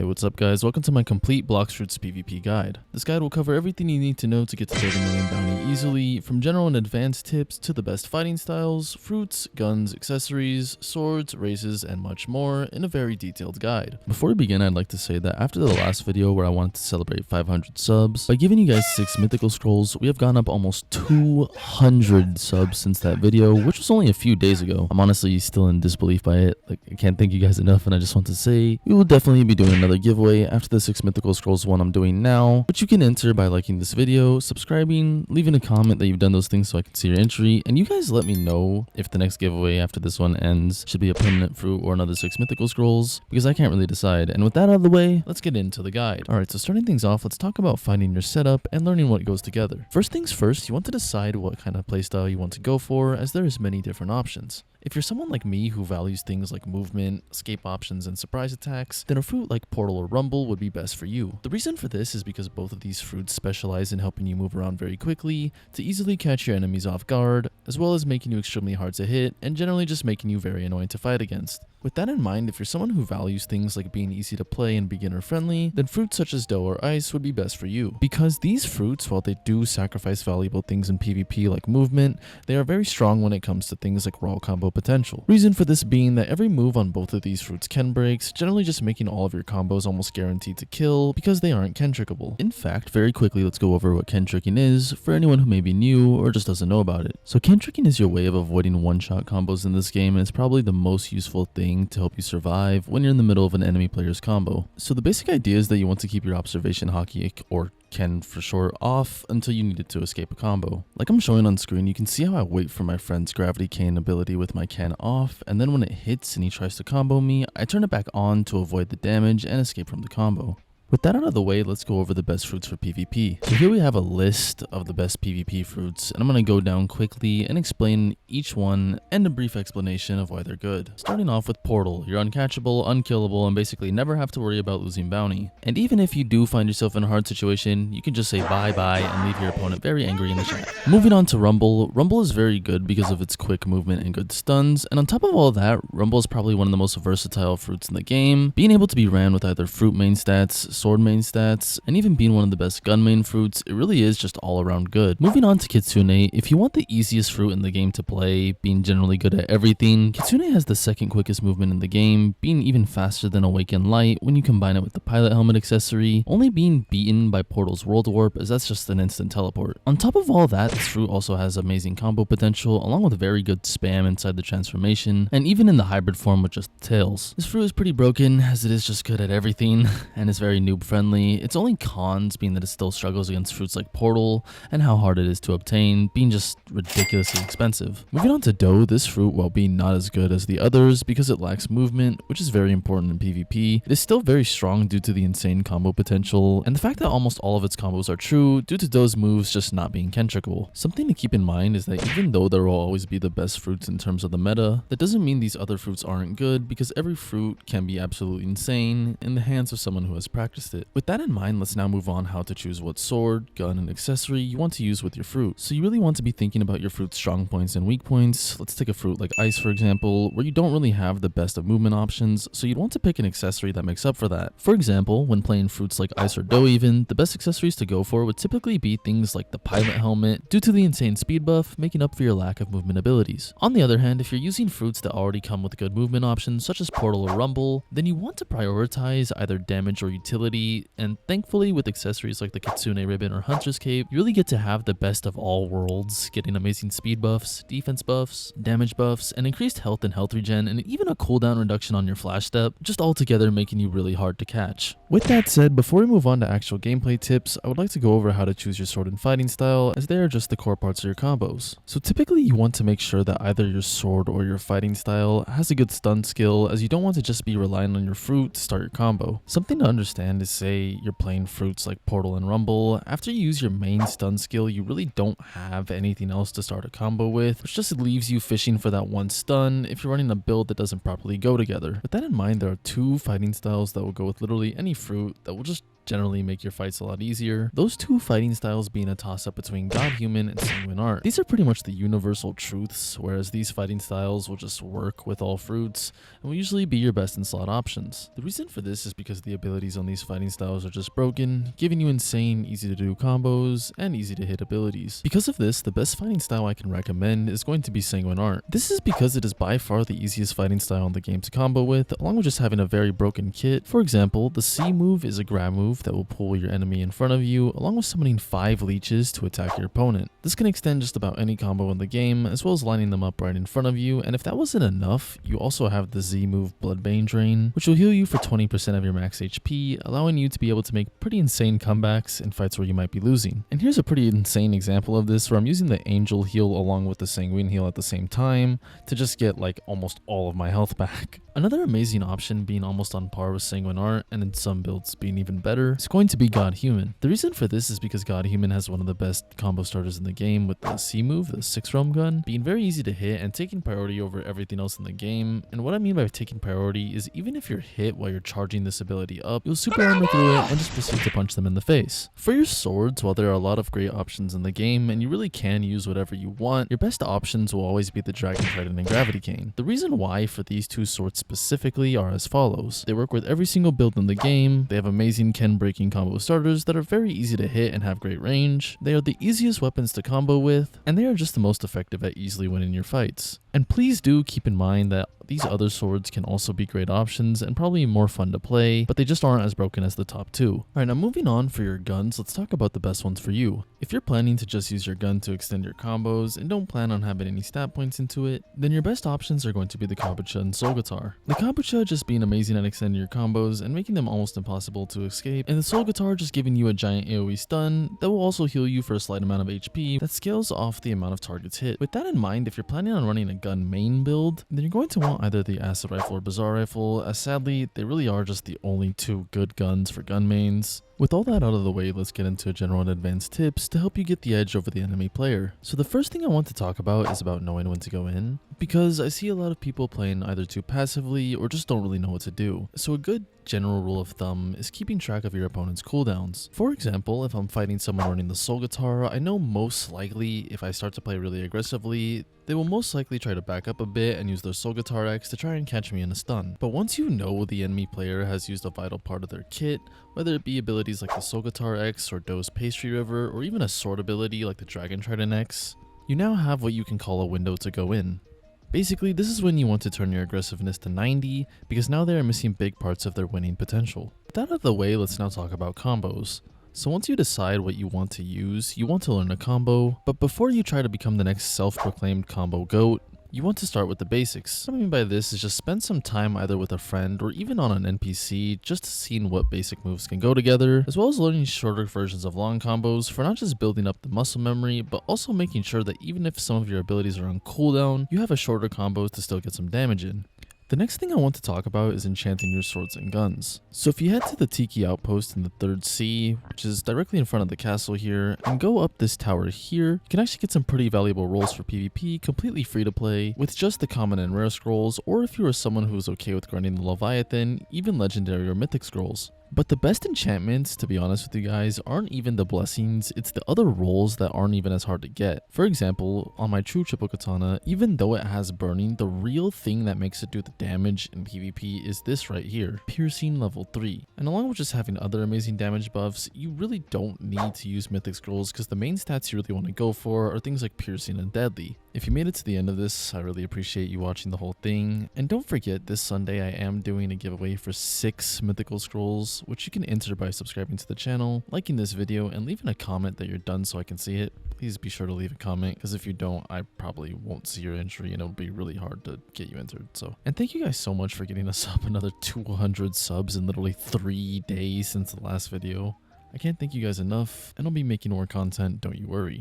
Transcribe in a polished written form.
Hey, what's up guys? Welcome to my complete Blox Fruits PvP guide. This guide will cover everything you need to know to get to 30 million bounty easily, from general and advanced tips to the best fighting styles, fruits, guns, accessories, swords, races, and much more in a very detailed guide. Before we begin, I'd like to say that after the last video where I wanted to celebrate 500 subs, by giving you guys 6 mythical scrolls, we have gone up almost 200 subs since that video, which was only a few days ago. I'm honestly still in disbelief by it. I can't thank you guys enough, and I just want to say we will definitely be doing another giveaway after the 6 mythical scrolls one I'm doing now, which you can enter by liking this video, subscribing, leaving a comment that you've done those things so I can see your entry, and you guys let me know if the next giveaway after this one ends should be a permanent fruit or another 6 mythical scrolls, because I can't really decide. And with that out of the way, let's get into the guide. Alright, so starting things off, let's talk about finding your setup and learning what goes together. First things first, you want to decide what kind of playstyle you want to go for, as there is many different options. If you're someone like me who values things like movement, escape options, and surprise attacks, then a fruit like Portal or Rumble would be best for you. The reason for this is because both of these fruits specialize in helping you move around very quickly, to easily catch your enemies off guard, as well as making you extremely hard to hit, and generally just making you very annoying to fight against. With that in mind, if you're someone who values things like being easy to play and beginner friendly, then fruits such as Dough or Ice would be best for you. Because these fruits, while they do sacrifice valuable things in PvP like movement, they are very strong when it comes to things like raw combo potential. Reason for this being that every move on both of these fruits Ken breaks, generally just making all of your combos almost guaranteed to kill because they aren't Ken trickable. In fact, very quickly let's go over what Ken tricking is for anyone who may be new or just doesn't know about it. So Ken tricking is your way of avoiding one-shot combos in this game, and it's probably the most useful thing to help you survive when you're in the middle of an enemy player's combo. So the basic idea is that you want to keep your observation Haki, or Ken for short, off until you need it to escape a combo. Like I'm showing on screen, you can see how I wait for my friend's gravity cane ability with my Ken off, and then when it hits and he tries to combo me, I turn it back on to avoid the damage and escape from the combo. With that out of the way, let's go over the best fruits for PvP. So here we have a list of the best PvP fruits, and I'm going to go down quickly and explain each one and a brief explanation of why they're good. Starting off with Portal, you're uncatchable, unkillable, and basically never have to worry about losing bounty. And even if you do find yourself in a hard situation, you can just say bye-bye and leave your opponent very angry in the chat. Moving on to Rumble, Rumble is very good because of its quick movement and good stuns, and on top of all that, Rumble is probably one of the most versatile fruits in the game, being able to be ran with either fruit main stats, sword main stats, and even being one of the best gun main fruits. It really is just all around good. Moving on to Kitsune, if you want the easiest fruit in the game to play, being generally good at everything, Kitsune has the second quickest movement in the game, being even faster than Awaken Light when you combine it with the pilot helmet accessory, only being beaten by Portal's World Warp, as that's just an instant teleport. On top of all that, this fruit also has amazing combo potential, along with very good spam inside the transformation, and even in the hybrid form with just tails. This fruit is pretty broken, as it is just good at everything, and is very noob friendly. Its only cons being that it still struggles against fruits like Portal, and how hard it is to obtain, being just ridiculously expensive. Moving on to Dough, this fruit, while being not as good as the others because it lacks movement, which is very important in PvP, it is still very strong due to the insane combo potential, and the fact that almost all of its combos are true due to Dough's moves just not being Ken trickable. Something to keep in mind is that even though there will always be the best fruits in terms of the meta, that doesn't mean these other fruits aren't good, because every fruit can be absolutely insane in the hands of someone who has practiced it. With that in mind, let's now move on how to choose what sword, gun, and accessory you want to use with your fruit. So you really want to be thinking about your fruit's strong points and weak points. Let's take a fruit like Ice, for example, where you don't really have the best of movement options, so you'd want to pick an accessory that makes up for that. For example, when playing fruits like Ice or Dough even, the best accessories to go for would typically be things like the pilot helmet, due to the insane speed buff, making up for your lack of movement abilities. On the other hand, if you're using fruits that already come with good movement options, such as Portal or Rumble, then you want to prioritize either damage or utility, and thankfully with accessories like the Kitsune Ribbon or Hunter's Cape, you really get to have the best of all worlds, getting amazing speed buffs, defense buffs, damage buffs, and increased health and health regen, and even a cooldown reduction on your flash step, just all together making you really hard to catch. With that said, before we move on to actual gameplay tips, I would like to go over how to choose your sword and fighting style, as they are just the core parts of your combos. So typically you want to make sure that either your sword or your fighting style has a good stun skill, as you don't want to just be relying on your fruit to start your combo. Something to understand is, say you're playing fruits like Portal and Rumble, after you use your main stun skill, you really don't have anything else to start a combo with, which just leaves you fishing for that one stun if you're running a build that doesn't properly go together. With that in mind, there are two fighting styles that will go with literally any fruit that will just generally make your fights a lot easier. Those two fighting styles being a toss-up between God Human and Sanguine Art. These are pretty much the universal truths, whereas these fighting styles will just work with all fruits and will usually be your best in slot options. The reason for this is because the abilities on these fighting styles are just broken, giving you insane, easy to do combos and easy to hit abilities. Because of this, the best fighting style I can recommend is going to be Sanguine Art. This is because it is by far the easiest fighting style in the game to combo with, along with just having a very broken kit. For example, the C move is a grab move that will pull your enemy in front of you, along with summoning 5 leeches to attack your opponent. This can extend just about any combo in the game, as well as lining them up right in front of you, and if that wasn't enough, you also have the Z move Bloodbane Drain, which will heal you for 20% of your max HP, allowing you to be able to make pretty insane comebacks in fights where you might be losing. And here's a pretty insane example of this, where I'm using the Angel heal along with the Sanguine heal at the same time to just get like almost all of my health back. Another amazing option being almost on par with Sanguine Art, and in some builds being even better, is going to be God Human. The reason for this is because God Human has one of the best combo starters in the game, with the C move, the 6-realm gun, being very easy to hit and taking priority over everything else in the game. And what I mean by taking priority is even if you're hit while you're charging this ability up, you'll super armor through it and just proceed to punch them in the face. For your swords, while there are a lot of great options in the game and you really can use whatever you want, your best options will always be the Dragon Trident and Gravity Cane. The reason why for these two swords specifically are as follows. They work with every single build in the game, they have amazing Ken breaking combo starters that are very easy to hit and have great range, they are the easiest weapons to combo with, and they are just the most effective at easily winning your fights. And please do keep in mind that these other swords can also be great options and probably more fun to play, but they just aren't as broken as the top two. Alright, now moving on for your guns, let's talk about the best ones for you. If you're planning to just use your gun to extend your combos and don't plan on having any stat points into it, then your best options are going to be the Kabucha and Soul Guitar. The Kabucha just being amazing at extending your combos and making them almost impossible to escape, and the Soul Guitar just giving you a giant AoE stun that will also heal you for a slight amount of HP that scales off the amount of targets hit. With that in mind, if you're planning on running a gun main build, then you're going to want either the Acid Rifle or Bazaar Rifle, as sadly they really are just the only two good guns for gun mains. With all that out of the way, let's get into general and advanced tips to help you get the edge over the enemy player. So the first thing I want to talk about is about knowing when to go in, because I see a lot of people playing either too passively or just don't really know what to do. So a good general rule of thumb is keeping track of your opponent's cooldowns. For example, if I'm fighting someone running the Soul Guitar, I know most likely if I start to play really aggressively, they will most likely try to back up a bit and use their Soul Guitar X to try and catch me in a stun. But once you know the enemy player has used a vital part of their kit, whether it be abilities like the Soul Guitar X or Doe's Pastry River, or even a sword ability like the Dragon Trident X, you now have what you can call a window to go in. Basically, this is when you want to turn your aggressiveness to 90, because now they are missing big parts of their winning potential. With that out of the way, let's now talk about combos. So once you decide what you want to use, you want to learn a combo, but before you try to become the next self-proclaimed combo GOAT, you want to start with the basics. What I mean by this is just spend some time either with a friend or even on an NPC just seeing what basic moves can go together, as well as learning shorter versions of long combos for not just building up the muscle memory, but also making sure that even if some of your abilities are on cooldown, you have a shorter combo to still get some damage in. The next thing I want to talk about is enchanting your swords and guns. So if you head to the Tiki outpost in the 3rd sea, which is directly in front of the castle here, and go up this tower here, you can actually get some pretty valuable rolls for PvP, completely free to play, with just the common and rare scrolls, or if you are someone who is okay with grinding the Leviathan, even legendary or mythic scrolls. But the best enchantments, to be honest with you guys, aren't even the blessings, it's the other rolls that aren't even as hard to get. For example, on my true triple katana, even though it has burning, the real thing that makes it do the damage in PvP is this right here, piercing level 3. And along with just having other amazing damage buffs, you really don't need to use mythic scrolls because the main stats you really want to go for are things like piercing and deadly. If you made it to the end of this, I really appreciate you watching the whole thing. And don't forget, this Sunday I am doing a giveaway for 6 mythical scrolls, which you can enter by subscribing to the channel, liking this video, and leaving a comment that you're done so I can see it. Please be sure to leave a comment, because if you don't, I probably won't see your entry and it'll be really hard to get you entered. So, and thank you guys so much for getting us up another 200 subs in literally 3 days since the last video. I can't thank you guys enough, and I'll be making more content, don't you worry.